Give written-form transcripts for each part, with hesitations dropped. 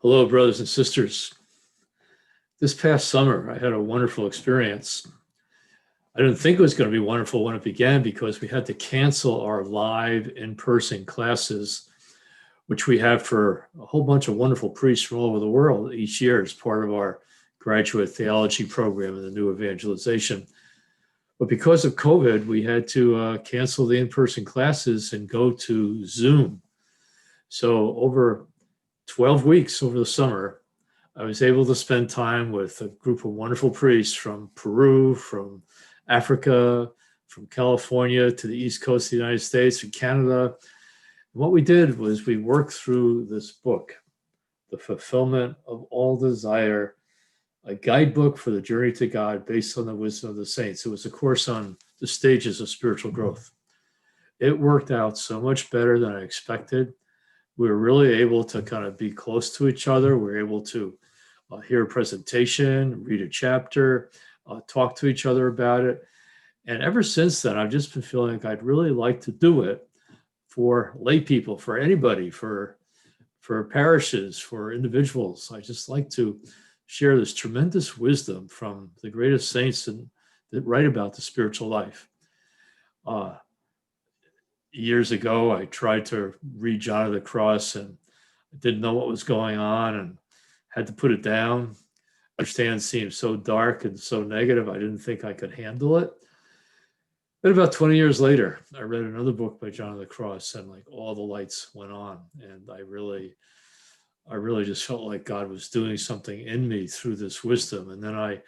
Hello, brothers and sisters. This past summer, I had a wonderful experience. I didn't think it was going to be wonderful when it began because we had to cancel our live in person classes, which we have for a whole bunch of wonderful priests from all over the world each year as part of our graduate theology program and the new evangelization. But because of COVID, we had to cancel the in person classes and go to Zoom. So, over 12 weeks over the summer, I was able to spend time with a group of wonderful priests from Peru, from Africa, from California to the East Coast of the United States and Canada. And what we did was we worked through this book, The Fulfillment of All Desire, a guidebook for the journey to God based on the wisdom of the saints. It was a course on the stages of spiritual growth. It worked out so much better than I expected. We were really able to kind of be close to each other. We were able to hear a presentation, read a chapter, talk to each other about it. And ever since then, I've just been feeling like I'd really like to do it for lay people, for anybody, for parishes, for individuals. I just like to share this tremendous wisdom from the greatest saints that write about the spiritual life. Years ago, I tried to read John of the Cross and didn't know what was going on and had to put it down. Understand seemed so dark and so negative, I didn't think I could handle it. But about 20 years later, I read another book by John of the Cross, and like all the lights went on, and I really just felt like God was doing something in me through this wisdom. And then I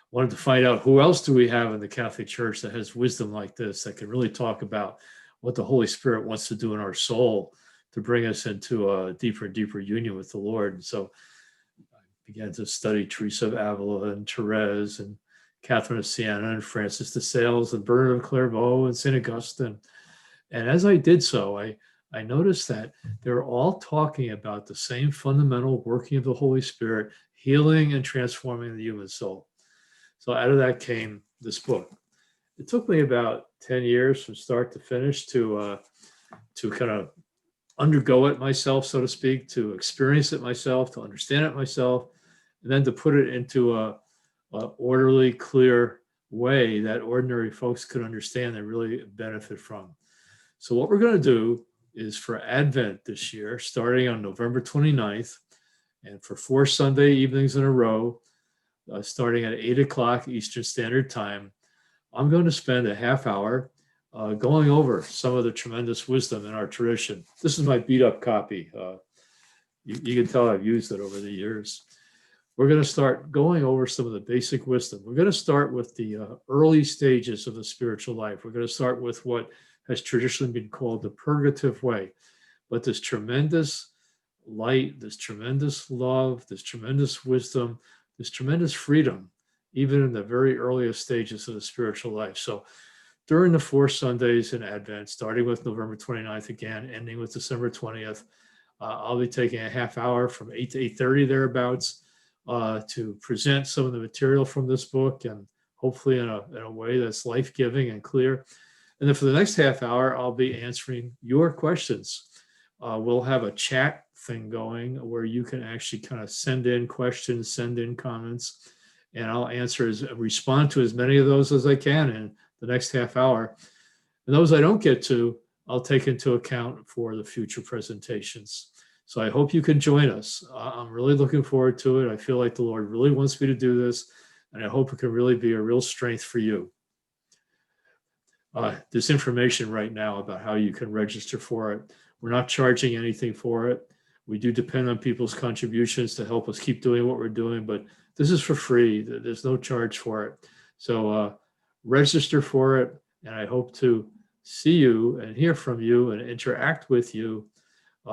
wanted to find out who else do we have in the Catholic Church that has wisdom like this, that can really talk about what the Holy Spirit wants to do in our soul to bring us into a deeper and deeper union with the Lord. And so I began to study Teresa of Avila and Therese and Catherine of Siena and Francis de Sales and Bernard of Clairvaux and St. Augustine. And as I did so, I noticed that they're all talking about the same fundamental working of the Holy Spirit, healing and transforming the human soul. So out of that came this book. It took me about 10 years from start to finish to kind of undergo it myself, so to speak, to experience it myself, to understand it myself, and then to put it into a orderly, clear way that ordinary folks could understand and really benefit from. So what we're going to do is for Advent this year, starting on November 29th, and for 4 Sunday evenings in a row, starting at 8 o'clock Eastern Standard Time, I'm going to spend a half hour going over some of the tremendous wisdom in our tradition. This is my beat up copy. You can tell I've used it over the years. We're going to start going over some of the basic wisdom. We're going to start with the early stages of the spiritual life. We're going to start with what has traditionally been called the purgative way. But this tremendous light, this tremendous love, this tremendous wisdom, this tremendous freedom, even in the very earliest stages of the spiritual life. So during the 4 Sundays in Advent, starting with November 29th again, ending with December 20th, I'll be taking a half hour from 8 to 8:30 thereabouts to present some of the material from this book, and hopefully in a way that's life-giving and clear. And then for the next half hour, I'll be answering your questions. We'll have a chat thing going where you can actually kind of send in questions, send in comments, and I'll respond to as many of those as I can in the next half hour. And those I don't get to, I'll take into account for the future presentations. So I hope you can join us. I'm really looking forward to it. I feel like the Lord really wants me to do this, and I hope it can really be a real strength for you. There's information right now about how you can register for it. We're not charging anything for it. We do depend on people's contributions to help us keep doing what we're doing, but this is for free. There's no charge for it. So register for it, and I hope to see you and hear from you and interact with you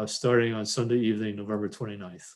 starting on Sunday evening, November 29th.